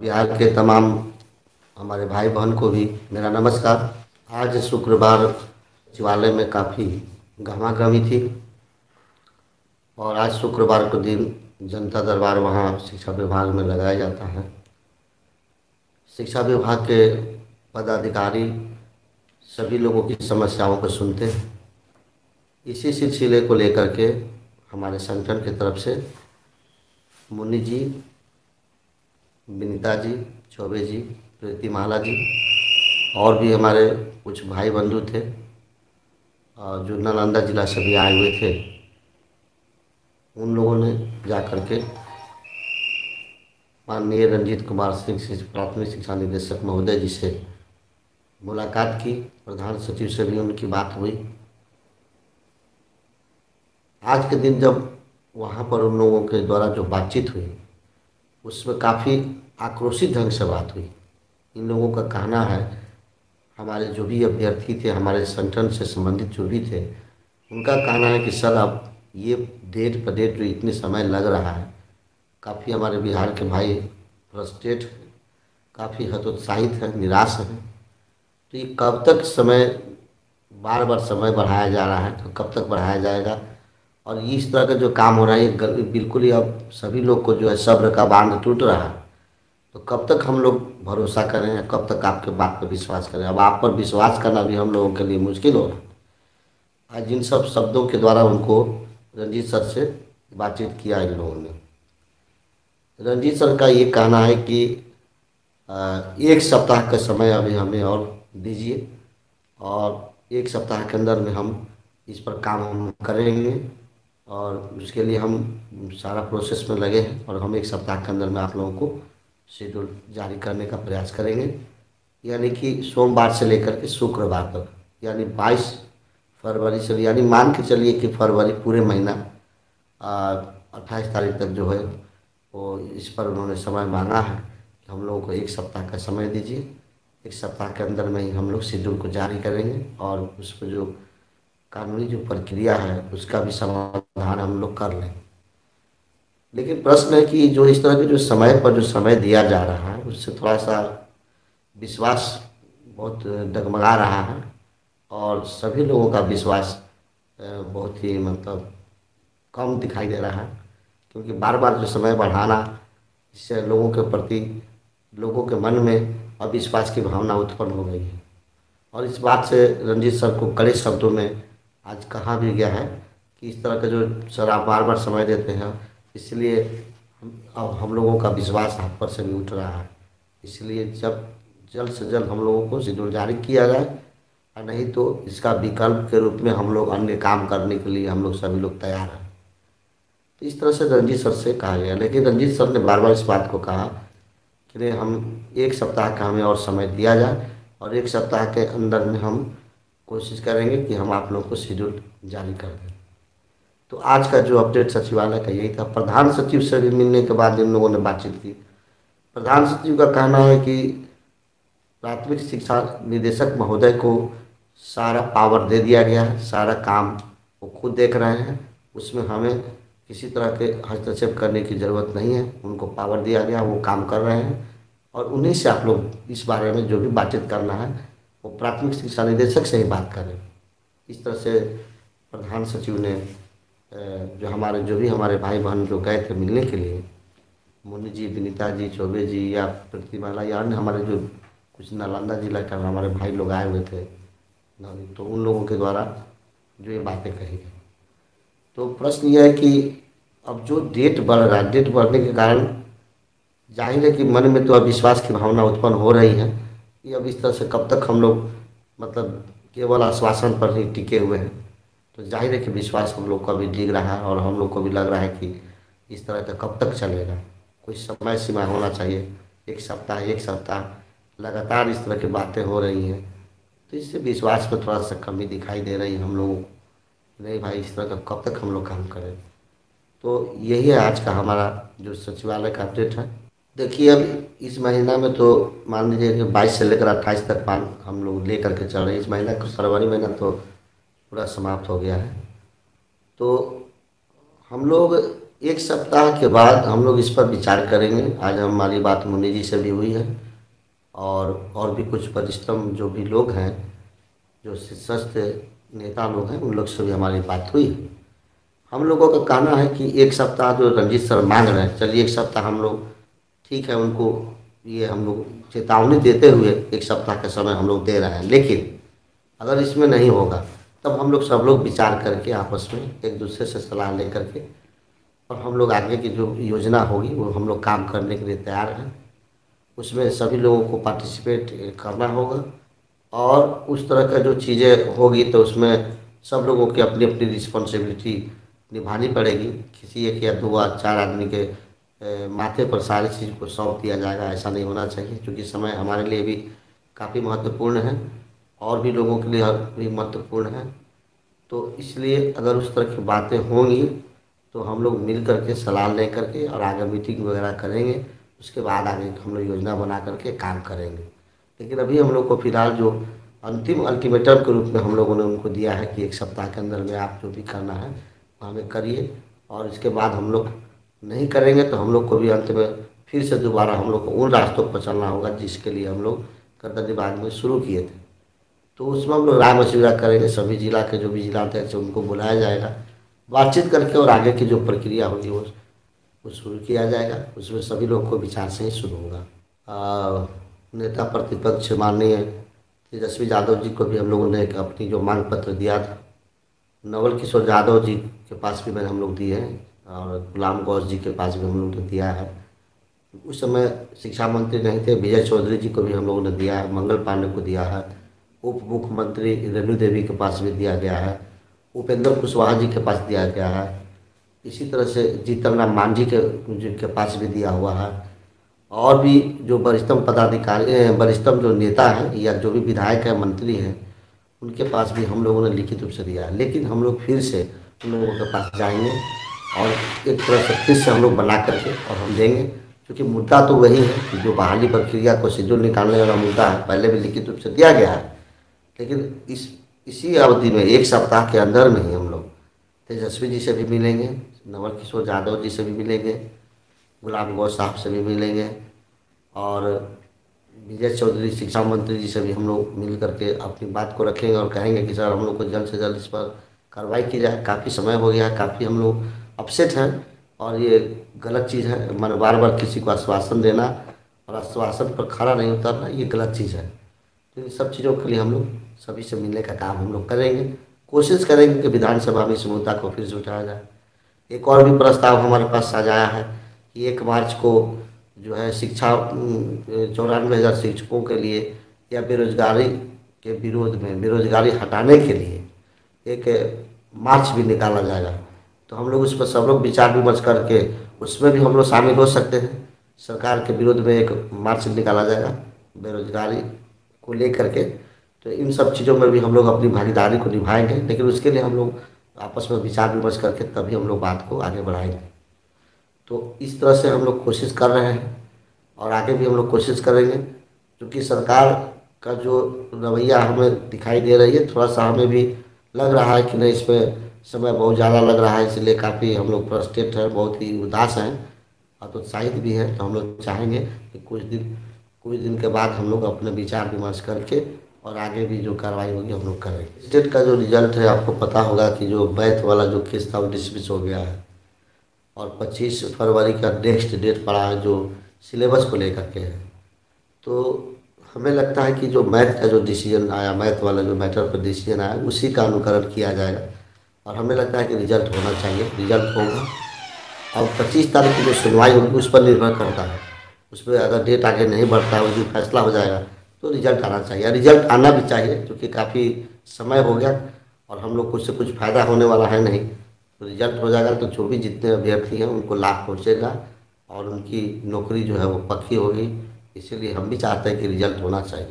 बिहार के तमाम हमारे भाई बहन को भी मेरा नमस्कार। आज शुक्रवार सचिवालय में काफ़ी गहमागहमी थी और आज शुक्रवार को दिन जनता दरबार वहाँ शिक्षा विभाग में लगाया जाता है। शिक्षा विभाग के पदाधिकारी सभी लोगों की समस्याओं को सुनते हैं। इसी सिलसिले को लेकर के हमारे संगठन की तरफ से मुन्नी जी, विनीता जी, चौबे जी, प्रीति माला जी और भी हमारे कुछ भाई बंधु थे और जो नालंदा जिला से भी आए हुए थे, उन लोगों ने जा कर के माननीय रंजीत कुमार सिंह प्राथमिक शिक्षा निदेशक महोदय जी से मुलाकात की। प्रधान सचिव से भी उनकी बात हुई। आज के दिन जब वहाँ पर उन लोगों के द्वारा जो बातचीत हुई उसमें काफ़ी आक्रोशित ढंग से बात हुई। इन लोगों का कहना है, हमारे जो भी अभ्यर्थी थे, हमारे संगठन से संबंधित जो भी थे, उनका कहना है कि सर अब ये डेट पर डेट जो इतने समय लग रहा है, काफ़ी हमारे बिहार के भाई फ्रस्ट्रेट हैं, काफ़ी हतोत्साहित हैं, निराश हैं। तो ये कब तक समय, बार बार समय बढ़ाया जा रहा है, तो कब तक बढ़ाया जाएगा। और इस तरह का जो काम हो रहा है ये बिल्कुल ही अब सभी लोग को जो है सब्र का बांध टूट रहा है। तो कब तक हम लोग भरोसा करें, कब तक आपके बात पर विश्वास करें। अब आप पर विश्वास करना भी हम लोगों के लिए मुश्किल हो रहा है। आज जिन सब शब्दों के द्वारा उनको रंजीत सर से बातचीत किया इन लोगों ने, रंजीत सर का ये कहना है कि एक सप्ताह का समय अभी हमें और दीजिए और एक सप्ताह के अंदर में हम इस पर काम हम करेंगे और उसके लिए हम सारा प्रोसेस में लगे हैं और हम एक सप्ताह के अंदर में आप लोगों को शेड्यूल जारी करने का प्रयास करेंगे। यानी कि सोमवार से लेकर के शुक्रवार तक, यानी 22 फरवरी से, यानी मान के चलिए कि फरवरी पूरे महीना 28 तारीख तक जो है वो इस पर उन्होंने समय मांगा है कि हम लोगों को एक सप्ताह का समय दीजिए। एक सप्ताह के अंदर में ही हम लोग शेड्यूल को जारी करेंगे और उस पर जो कानूनी जो प्रक्रिया है उसका भी समाधान हम लोग कर लें। लेकिन प्रश्न है कि जो इस तरह के जो समय पर जो समय दिया जा रहा है उससे थोड़ा सा विश्वास बहुत डगमगा रहा है और सभी लोगों का विश्वास बहुत ही मतलब कम दिखाई दे रहा है, क्योंकि बार बार जो समय बढ़ाना, इससे लोगों के प्रति, लोगों के मन में अविश्वास की भावना उत्पन्न हो गई है। और इस बात से रंजीत सर को कड़े शब्दों में आज कहा भी गया है कि इस तरह का जो सर आप बार बार समय देते हैं, इसलिए अब हम लोगों का विश्वास आप पर से भी उठ रहा है। इसलिए जब जल्द से जल्द हम लोगों को शेड्यूल जारी किया जाए, और नहीं तो इसका विकल्प के रूप में हम लोग अन्य काम करने के लिए हम लोग सभी लोग तैयार हैं। तो इस तरह से रंजीत सर से कहा गया, लेकिन रंजीत सर ने बार बार इस बात को कहा कि नहीं, हम एक सप्ताह का हमें और समय दिया जाए और एक सप्ताह के अंदर में हम कोशिश करेंगे कि हम आप लोगों को शेड्यूल जारी कर दें। तो आज का जो अपडेट सचिवालय का यही था। प्रधान सचिव से भी मिलने के बाद इन लोगों ने बातचीत की। प्रधान सचिव का कहना है कि प्राथमिक शिक्षा निदेशक महोदय को सारा पावर दे दिया गया है, सारा काम वो खुद देख रहे हैं, उसमें हमें किसी तरह के हस्तक्षेप करने की ज़रूरत नहीं है। उनको पावर दिया गया, वो काम कर रहे हैं और उन्हीं से आप लोग इस बारे में जो भी बातचीत करना है वो प्राथमिक शिक्षा निदेशक से ही बात करें। इस तरह से प्रधान सचिव ने जो हमारे जो भी हमारे भाई बहन जो गए थे मिलने के लिए, मुन्नी जी, विनीता जी, चौबे जी या प्रतिमाला या अन्य हमारे जो कुछ नालंदा जिला का हमारे भाई लोग आए हुए थे, तो उन लोगों के द्वारा जो ये बातें कही गई। तो प्रश्न यह है कि अब जो डेट बढ़ रहा है, डेट बढ़ने के कारण जाहिर है कि मन में तो अविश्वास की भावना उत्पन्न हो रही है कि अब इस तरह से कब तक हम लोग मतलब केवल आश्वासन पर ही टिके हुए हैं। तो जाहिर है कि विश्वास हम लोग का भी दिख रहा है और हम लोग को भी लग रहा है कि इस तरह का कब तक चलेगा। कोई समय सीमा होना चाहिए। एक सप्ताह लगातार इस तरह की बातें हो रही हैं, तो इससे विश्वास में थोड़ा सा कमी दिखाई दे रही है हम लोगों को। नहीं भाई, इस तरह का कब तक हम लोग काम करें। तो यही है आज का हमारा जो सचिवालय का अपडेट है। देखिए, अब इस महीना में तो मान लीजिए कि 22 से लेकर 28 तक मान हम लोग ले करके चल रहे हैं। इस महीना का फरवरी महीना तो पूरा समाप्त हो गया है। तो हम लोग एक सप्ताह के बाद हम लोग इस पर विचार करेंगे। आज हमारी बात मुनि जी से भी हुई है और भी कुछ वरिष्ठम जो भी लोग हैं, जो शीर्षस्थ नेता लोग हैं, उन लोग से भी हमारी बात हुई है। हम लोगों का कहना है कि एक सप्ताह जो रंजीत सर मांग रहे हैं, चलिए एक सप्ताह हम लोग, ठीक है, उनको ये हम लोग चेतावनी देते हुए एक सप्ताह का समय हम लोग दे रहे हैं। लेकिन अगर इसमें नहीं होगा तब हम लोग सब लोग विचार करके आपस में एक दूसरे से सलाह लेकर के और हम लोग आगे की जो योजना होगी वो हम लोग काम करने के लिए तैयार हैं। उसमें सभी लोगों को पार्टिसिपेट करना होगा और उस तरह का जो चीज़ें होगी तो उसमें सब लोगों की अपनी अपनी रिस्पॉन्सिबिलिटी निभानी पड़ेगी। किसी एक या दो या चार आदमी के माथे पर सारी चीज़ को सौंप दिया जाएगा, ऐसा नहीं होना चाहिए, क्योंकि समय हमारे लिए भी काफ़ी महत्वपूर्ण है और भी लोगों के लिए भी महत्वपूर्ण है। तो इसलिए अगर उस तरह की बातें होंगी तो हम लोग मिल करके सलाह ले करके और आगे मीटिंग वगैरह करेंगे। उसके बाद आगे हम लोग योजना बना करके काम करेंगे। लेकिन अभी हम लोग को फिलहाल जो अंतिम अल्टीमेटम के रूप में हम लोगों ने उनको दिया है कि एक सप्ताह के अंदर में आप जो भी करना है वो हमें करिए, और इसके बाद हम लोग नहीं करेंगे तो हम लोग को भी अंत में फिर से दोबारा हम लोग को उन रास्तों पर चलना होगा जिसके लिए हम लोग कर्तव्यवाद में शुरू किए थे। तो उसमें हम लोग राय मशविरा करेंगे। सभी जिला के जो भी जिलाध्यक्ष उनको बुलाया जाएगा, बातचीत करके और आगे की जो प्रक्रिया होगी वो शुरू किया जाएगा। उसमें सभी लोग को विचार से ही शुरू होगा। नेता प्रतिपक्ष माननीय तेजस्वी यादव जी को भी हम लोगों ने एक अपनी जो मांग पत्र दिया था, नवल किशोर यादव जी के पास भी मैंने हम लोग दिए हैं और गुलाम गौस जी के पास भी हम लोग ने दिया है। उस समय शिक्षा मंत्री नहीं थे, विजय चौधरी जी को भी हम लोगों ने दिया है, मंगल पांडे को दिया है, उप मुख्यमंत्री रेणु देवी के पास भी दिया गया है, उपेंद्र कुशवाहा जी के पास दिया गया है, इसी तरह से जीतन राम मांझी के पास भी दिया हुआ है। और भी जो वरिष्ठम पदाधिकारी वरिष्ठम जो नेता हैं या जो भी विधायक हैं, मंत्री हैं, उनके पास भी हम लोगों ने लिखित रूप से दिया है। लेकिन हम लोग फिर से उन लोगों के पास जाएंगे और एक तरह से फिर से हम लोग बना करके और हम देंगे, क्योंकि मुद्दा तो वही है कि जो बहाली प्रक्रिया को शेड्यूल निकालने वाला मुद्दा है, पहले भी लिखित रूप से दिया गया है। लेकिन इसी अवधि में एक सप्ताह के अंदर में ही हम लोग तेजस्वी जी से भी मिलेंगे, नवल किशोर यादव जी से भी मिलेंगे, गुलाम गौस साहब से भी मिलेंगे और विजय चौधरी शिक्षा मंत्री जी से भी हम लोग मिल करके अपनी बात को रखेंगे और कहेंगे कि सर हम लोग को जल्द से जल्द इस पर कार्रवाई की जाए। काफ़ी समय हो गया है, काफ़ी हम लोग अपसेट हैं और ये गलत चीज़ है। मैंने बार बार किसी को आश्वासन देना और आश्वासन पर खड़ा नहीं उतरना, ये गलत चीज़ है। तो इन सब चीज़ों के लिए हम लोग सभी से मिलने का काम हम लोग करेंगे, कोशिश करेंगे कि विधानसभा में इस मुद्दा को फिर से उठाया जाए। एक और भी प्रस्ताव हमारे पास साझाया है कि 1 मार्च को जो है शिक्षा 94,000 शिक्षकों के लिए या बेरोजगारी के विरोध में, बेरोजगारी हटाने के लिए एक मार्च भी निकाला जाएगा। तो हम लोग उस पर सब लोग विचार विमर्श करके उसमें भी हम लोग शामिल हो सकते हैं। सरकार के विरोध में एक मार्च निकाला जाएगा बेरोजगारी को लेकर के। तो इन सब चीज़ों में भी हम लोग अपनी भागीदारी को निभाएंगे, लेकिन उसके लिए हम लोग आपस में विचार विमर्श करके तभी हम लोग बात को आगे बढ़ाएंगे। तो इस तरह से हम लोग कोशिश कर रहे हैं और आगे भी हम लोग कोशिश करेंगे, क्योंकि सरकार का जो रवैया हमें दिखाई दे रही है, थोड़ा सा हमें भी लग रहा है कि नहीं, इसमें समय बहुत ज़्यादा लग रहा है, इसलिए काफ़ी हम लोग फ्रस्ट्रेट हैं, बहुत ही उदास हैं और तो उत्साहित भी हैं। तो हम लोग चाहेंगे कि कुछ दिन के बाद हम लोग अपने विचार विमर्श करके और आगे भी जो कार्रवाई होगी हम लोग करेंगे। स्टेट का जो रिजल्ट है, आपको पता होगा कि जो मैथ वाला जो केस था वो डिसमिस हो गया है और 25 फरवरी का नेक्स्ट डेट पड़ा है जो सिलेबस को लेकर के है। तो हमें लगता है कि जो मैथ का जो डिसीजन आया, मैथ वाला जो मैटर पर डिसीजन आया, उसी का अनुकरण किया जाएगा और हमें लगता है कि रिजल्ट होना चाहिए, रिजल्ट होगा। और 25 तारीख की जो सुनवाई होगी उस पर निर्भर करता है, उसमें अगर डेट आगे नहीं बढ़ता है, जो फैसला हो जाएगा तो रिजल्ट आना चाहिए। रिजल्ट आना भी चाहिए, क्योंकि काफ़ी समय हो गया और हम लोग कुछ से कुछ फ़ायदा होने वाला है नहीं। तो रिजल्ट हो जाएगा तो जो भी जितने अभ्यर्थी हैं उनको लाभ पहुँचेगा और उनकी नौकरी जो है वो पक्की होगी। इसीलिए हम भी चाहते हैं कि रिजल्ट होना चाहिए।